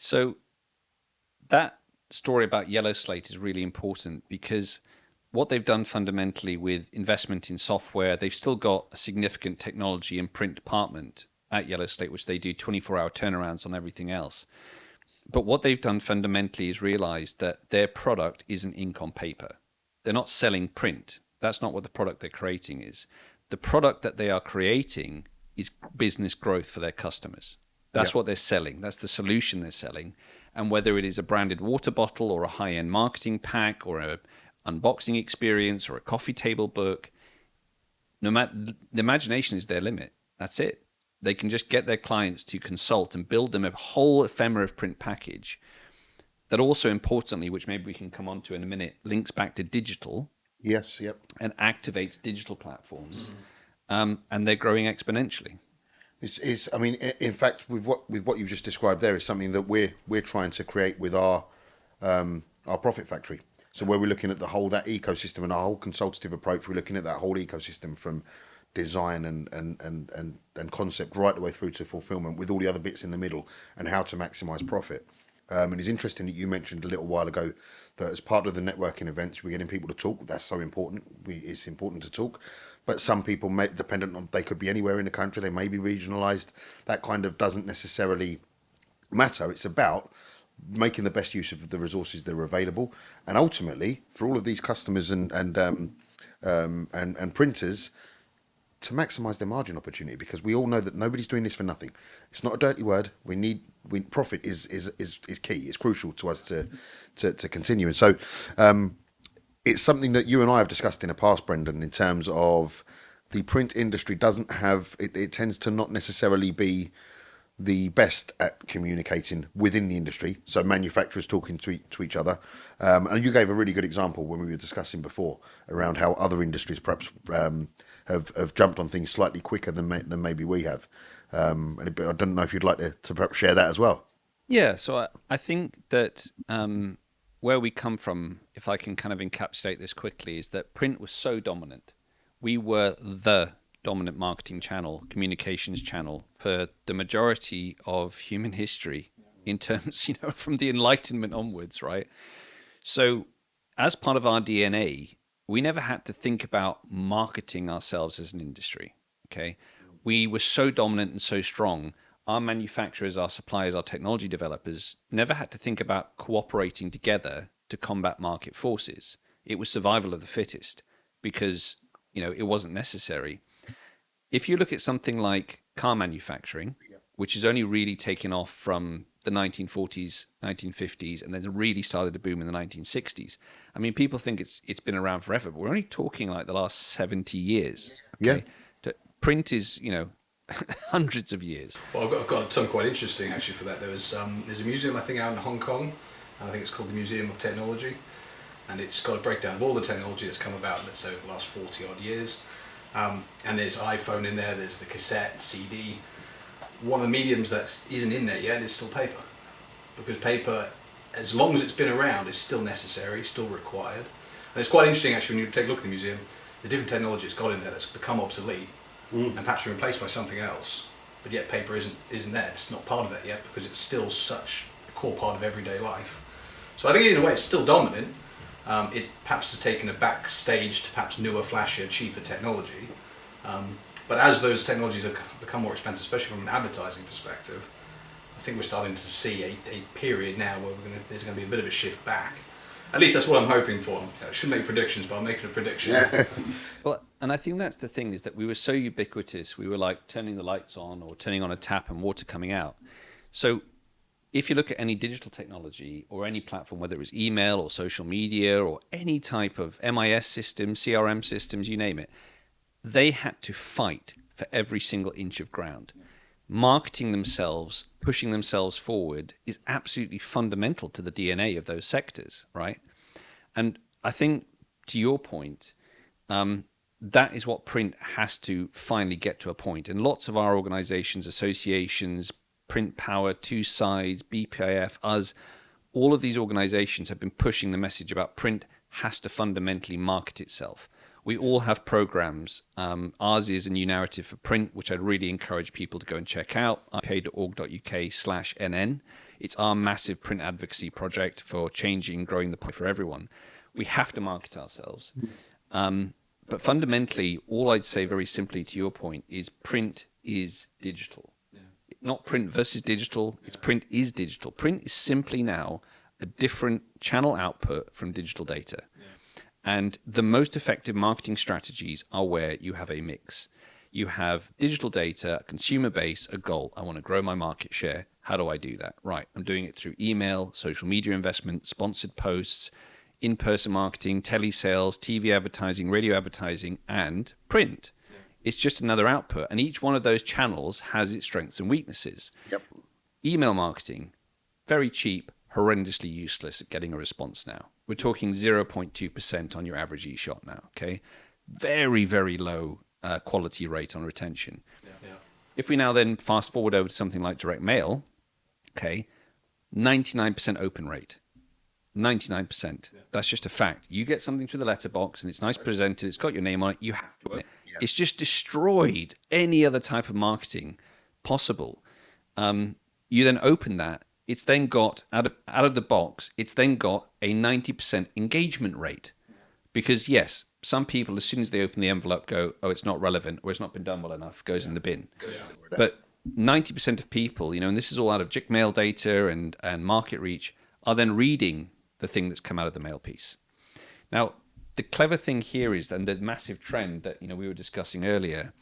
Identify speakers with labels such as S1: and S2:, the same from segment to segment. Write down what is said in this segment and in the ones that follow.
S1: So that story about Yellow Slate is really important because what they've done fundamentally with investment in software, they've still got a significant technology and print department at Yellow Slate, which they do 24-hour turnarounds on everything else. But what they've done fundamentally is realized that their product isn't ink on paper. They're not selling print. That's not what the product they're creating is. The product that they are creating is business growth for their customers. That's what they're selling. That's the solution they're selling. And whether it is a branded water bottle or a high-end marketing pack or a unboxing experience or a coffee table book, no matter, the imagination is their limit. That's it. They can just get their clients to consult and build them a whole ephemera of print package that also importantly, which maybe we can come on to in a minute, links back to digital.
S2: Yes, yep.
S1: And activates digital platforms. And they're growing exponentially.
S2: It's. I mean, in fact, with what you've just described there is something that we're trying to create with our profit factory. So where we're looking at that ecosystem and our whole consultative approach, we're looking at that whole ecosystem from design and concept right the way through to fulfillment with all the other bits in the middle and how to maximize profit. And it's interesting that you mentioned a little while ago that as part of the networking events, we're getting people to talk. That's so important. It's important to talk. But some people, dependent on, they could be anywhere in the country. They may be regionalised. That kind of doesn't necessarily matter. It's about making the best use of the resources that are available. And ultimately, for all of these customers and printers, to maximise their margin opportunity, because we all know that nobody's doing this for nothing. It's not a dirty word. Profit is key. It's crucial to us to continue. And so it's something that you and I have discussed in the past, Brendan, in terms of the print industry doesn't have, it tends to not necessarily be the best at communicating within the industry. So manufacturers talking to each other. And you gave a really good example when we were discussing before around how other industries perhaps have jumped on things slightly quicker than maybe we have. And I don't know if you'd like to perhaps share that as well.
S1: Yeah, so I think that where we come from, if I can kind of encapsulate this quickly, is that print was so dominant. We were the dominant marketing channel, communications channel for the majority of human history in terms, from the Enlightenment onwards, right? So as part of our DNA, we never had to think about marketing ourselves as an industry, okay? We were so dominant and so strong. Our manufacturers, our suppliers, our technology developers never had to think about cooperating together to combat market forces. It was survival of the fittest because, it wasn't necessary. If you look at something like car manufacturing, which has only really taken off from the 1940s, 1950s, and then really started to boom in the 1960s. I mean, people think it's been around forever, but we're only talking like the last 70 years. Okay? Yeah. Print is, hundreds of years.
S3: Well, I've got something quite interesting actually for that. There's a museum I think out in Hong Kong, and I think it's called the Museum of Technology, and it's got a breakdown of all the technology that's come about, let's say, over the last 40 odd years. And there's iPhone in there, there's the cassette, CD. One of the mediums that isn't in there yet is still paper, because paper, as long as it's been around, is still necessary, still required. And it's quite interesting actually when you take a look at the museum, the different technology it's got in there that's become obsolete and perhaps been replaced by something else, but yet paper isn't there. It's not part of that yet because it's still such a core part of everyday life. So I think in a way it's still dominant. It perhaps has taken a backstage to perhaps newer, flashier, cheaper technology. But as those technologies have become more expensive, especially from an advertising perspective, I think we're starting to see a period now where there's going to be a bit of a shift back. At least that's what I'm hoping for. I shouldn't make predictions, but I'm making a prediction.
S2: Yeah.
S1: Well, and I think that's the thing, is that we were so ubiquitous. We were like turning the lights on or turning on a tap and water coming out. So if you look at any digital technology or any platform, whether it was email or social media or any type of MIS system, CRM systems, you name it, they had to fight for every single inch of ground. Marketing themselves, pushing themselves forward is absolutely fundamental to the DNA of those sectors, right? And I think, to your point, that is what print has to finally get to a point. And lots of our organizations, associations, Print Power, Two Sides, BPIF, us, all of these organizations have been pushing the message about print has to fundamentally market itself. We all have programs. Ours is a new narrative for print, which I'd really encourage people to go and check out. ipa.org.uk/NN. It's our massive print advocacy project for changing, growing the pie for everyone. We have to market ourselves. But fundamentally, all I'd say very simply to your point is print is digital. Not print versus digital, it's print is digital. Print is simply now a different channel output from digital data. And the most effective marketing strategies are where you have a mix. You have digital data, a consumer base, a goal. I want to grow my market share. How do I do that? Right, I'm doing it through email, social media investment, sponsored posts, in-person marketing, telesales, TV advertising, radio advertising, and print. It's just another output. And each one of those channels has its strengths and weaknesses.
S2: Yep.
S1: Email marketing, very cheap, horrendously useless at getting a response now. We're talking 0.2% on your average e-shot now, okay? Very, very low quality rate on retention. If we now then fast forward over to something like direct mail, okay, 99% open rate. 99%. That's just a fact. You get something through the letterbox and it's nice presented, it's got your name on it, you have to open it. It's just destroyed any other type of marketing possible. You then open that, it's then got, out of the box, it's then got a 90% engagement rate. Because yes, some people, as soon as they open the envelope, go, oh, it's not relevant, or it's not been done well enough, goes in the bin. But 90% of people, and this is all out of JIC mail data and market reach, are then reading the thing that's come out of the mail piece. Now, the clever thing here is, and the massive trend that we were discussing earlier,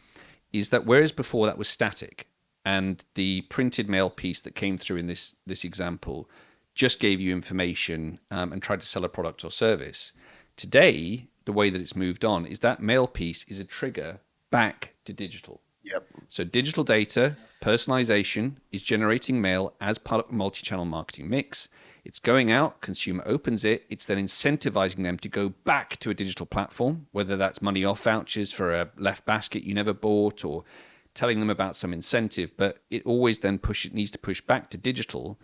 S1: is that whereas before that was static, and the printed mail piece that came through in this example just gave you information and tried to sell a product or service, today, the way that it's moved on is that mail piece is a trigger back to digital.
S2: Yep.
S1: So digital data, personalization is generating mail as part of a multi-channel marketing mix. It's going out, consumer opens it, it's then incentivizing them to go back to a digital platform, whether that's money off vouchers for a left basket you never bought or telling them about some incentive, but it always then needs to push back to digital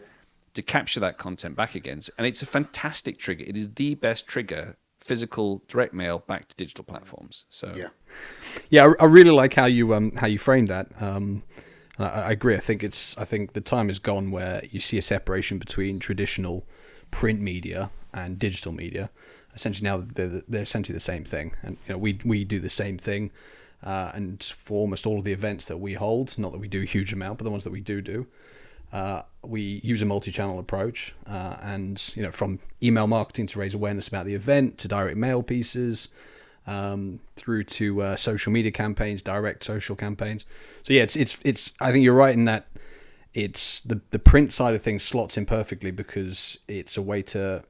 S1: to capture that content back again. And it's a fantastic trigger. It is the best trigger, physical direct mail back to digital platforms. So
S4: yeah, I really like how you framed that. I agree. I think the time is gone where you see a separation between traditional print media and digital media. Essentially now they're essentially the same thing, and we do the same thing. And for almost all of the events that we hold, not that we do a huge amount, but the ones that we do, we use a multi-channel approach. And from email marketing to raise awareness about the event, to direct mail pieces, through to social media campaigns, direct social campaigns. So yeah, it's. I think you're right in that it's the print side of things slots in perfectly because it's a way to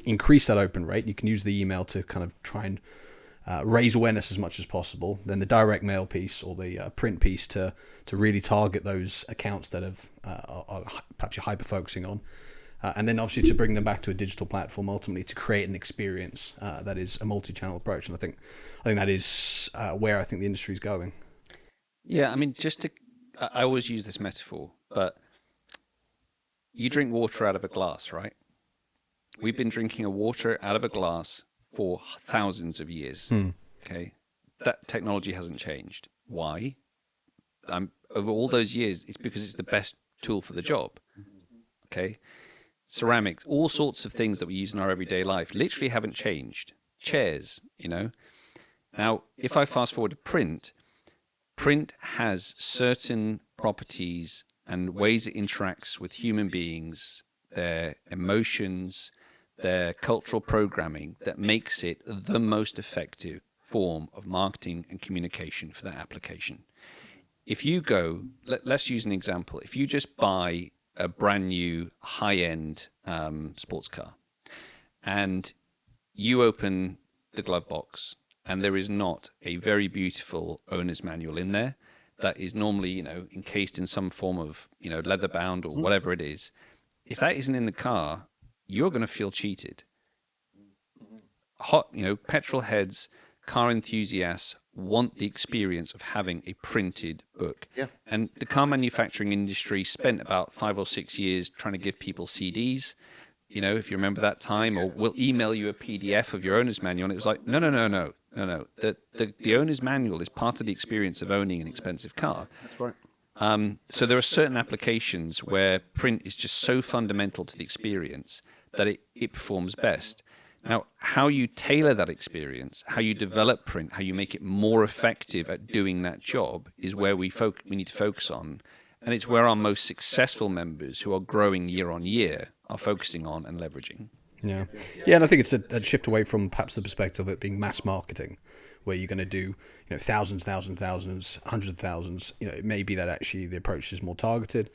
S4: increase that open rate. You can use the email to kind of try and raise awareness as much as possible. Then the direct mail piece or the print piece to really target those accounts that are perhaps you're hyper focusing on. And then obviously to bring them back to a digital platform, ultimately to create an experience that is a multi-channel approach. And I think that is where I think the industry is going.
S1: Yeah, I mean, I always use this metaphor, but you drink water out of a glass, right? We've been drinking a water out of a glass for thousands of years. Okay, that technology hasn't changed. Why? Over all those years, it's because it's the best tool for the job. Okay. Ceramics, all sorts of things that we use in our everyday life literally haven't changed. Chairs, Now, if I fast forward to print has certain properties and ways it interacts with human beings, their emotions, their cultural programming that makes it the most effective form of marketing and communication for that application. If you go, let's use an example. If you just buy a brand new high-end sports car and you open the glove box and there is not a very beautiful owner's manual in there that is normally encased in some form of leather bound or whatever it is, if that isn't in the car, you're going to feel cheated. Petrol heads, car enthusiasts want the experience of having a printed book.
S2: Yeah.
S1: And the car manufacturing industry spent about 5 or 6 years trying to give people CDs, if you remember that time, or we'll email you a PDF of your owner's manual. And it was like, no. The owner's manual is part of the experience of owning an expensive car.
S2: That's right.
S1: So there are certain applications where print is just so fundamental to the experience that it performs best. Now, how you tailor that experience, how you develop print, how you make it more effective at doing that job is where we need to focus on. And it's where our most successful members who are growing year on year are focusing on and leveraging.
S4: Yeah, and I think it's a shift away from perhaps the perspective of it being mass marketing, where you're going to do thousands, hundreds of thousands. It may be that actually the approach is more targeted.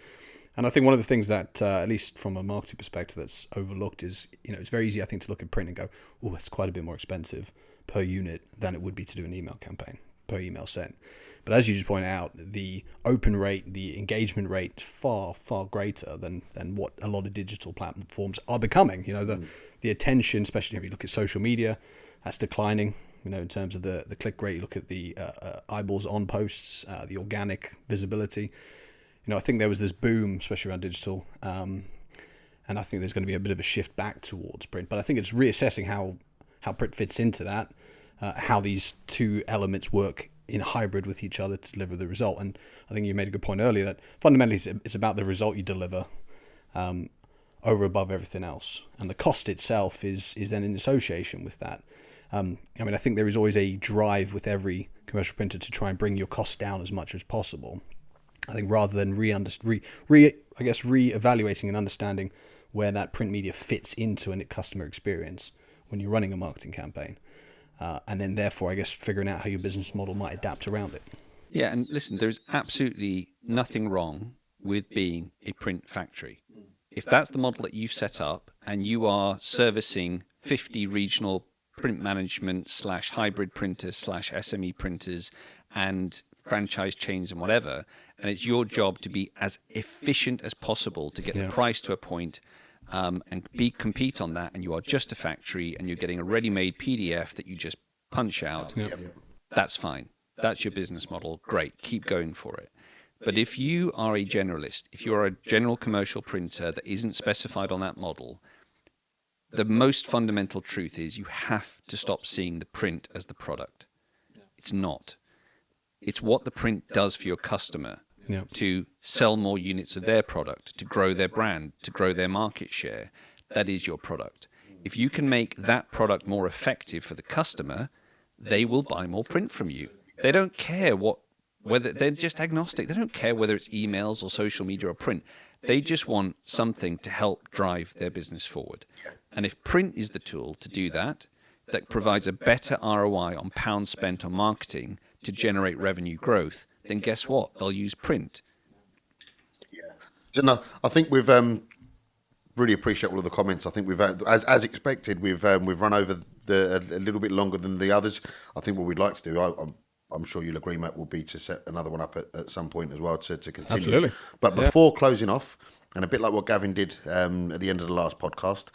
S4: And I think one of the things that, at least from a marketing perspective, that's overlooked is, it's very easy, I think, to look at print and go, oh, it's quite a bit more expensive per unit than it would be to do an email campaign, per email sent. But as you just point out, the open rate, the engagement rate, far, far greater than what a lot of digital platforms are becoming. The attention, especially if you look at social media, that's declining. In terms of the click rate, you look at the eyeballs on posts, the organic visibility. I think there was this boom, especially around digital, and I think there's going to be a bit of a shift back towards print. But I think it's reassessing how print fits into that, how these two elements work in hybrid with each other to deliver the result. And I think you made a good point earlier that fundamentally it's about the result you deliver over above everything else. And the cost itself is then in association with that. I think there is always a drive with every commercial printer to try and bring your costs down as much as possible. I think rather than re-evaluating and understanding where that print media fits into a customer experience when you're running a marketing campaign. And then therefore, I guess, figuring out how your business model might adapt around it.
S1: Yeah, and listen, there's absolutely nothing wrong with being a print factory. If that's the model that you've set up and you are servicing 50 regional print management / hybrid printers / SME printers and franchise chains and whatever, and it's your job to be as efficient as possible to get the price to a point and compete on that, and you are just a factory and you're getting a ready-made PDF that you just punch out, that's fine. That's your business model. Great. Keep going for it. But if you are a generalist, if you are a general commercial printer that isn't specified on that model, the most fundamental truth is you have to stop seeing the print as the product. It's not. It's what the print does for your customer to sell more units of their product, to grow their brand, to grow their market share. That is your product. If you can make that product more effective for the customer, they will buy more print from you. They don't care whether they're just agnostic. They don't care whether it's emails or social media or print. They just want something to help drive their business forward. And if print is the tool to do that, that provides a better ROI on pounds spent on marketing to generate revenue growth, then guess what? They'll use print.
S2: No, I think we've really appreciate all of the comments. I think we've as expected, we've run over a little bit longer than the others. I think what we'd like to do, I'm sure you'll agree, Matt, will be to set another one up at some point as well to continue.
S4: Absolutely.
S2: But before closing off, and a bit like what Gavin did at the end of the last podcast,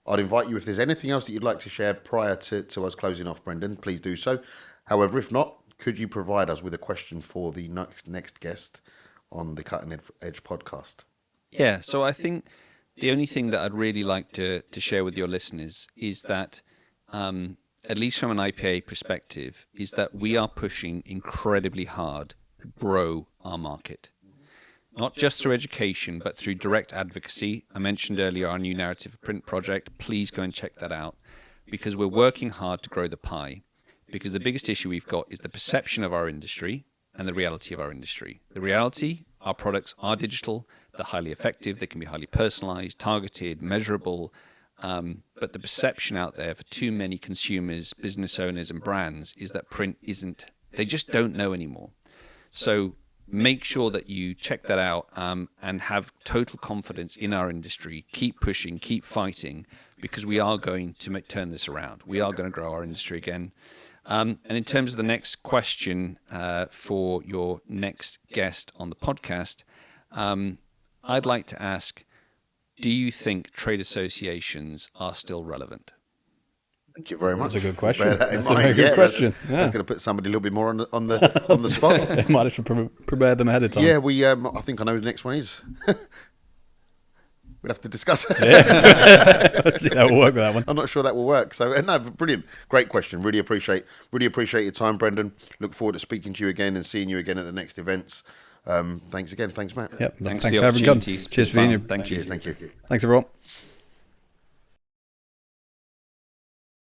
S2: I'd invite you, if there's anything else that you'd like to share prior to us closing off, Brendan, please do so. However, if not, could you provide us with a question for the next guest on the Cutting Edge podcast?
S1: Yeah, so I think the only thing that I'd really like to share with your listeners is that, at least from an IPA perspective, is that we are pushing incredibly hard to grow our market. Not just through education, but through direct advocacy. I mentioned earlier our new Narrative Print project. Please go and check that out, because we're working hard to grow the pie. Because the biggest issue we've got is the perception of our industry and the reality of our industry. The reality, our products are digital, they're highly effective, they can be highly personalized, targeted, measurable, but the perception out there for too many consumers, business owners and brands is that print isn't, they just don't know anymore. So make sure that you check that out and have total confidence in our industry. Keep pushing, keep fighting, because we are going to turn this around. We are going to grow our industry again. And in terms of the next question for your next guest on the podcast, I'd like to ask, do you think trade associations are still relevant?
S2: Thank you very much.
S4: That's a good question.
S2: That's
S4: a very good question.
S2: That's going to put somebody a little bit more on the spot.
S4: Might have to prepare them ahead of time.
S2: Yeah, I think I know who the next one is. We'd have to discuss it.
S4: Let's see how we'll work with that one.
S2: I'm not sure that will work. So, no, brilliant. Great question. Really appreciate your time, Brendan. Look forward to speaking to you again and seeing you again at the next events. Thanks again. Thanks, Matt.
S4: Yep.
S1: Thanks
S4: Thanks
S1: for
S4: for
S1: the
S4: having me on.
S1: opportunity. It's
S4: Cheers for
S1: been
S4: being
S1: fun.
S4: here.
S1: Thank you.
S2: Cheers. Thank you.
S4: Thanks, everyone.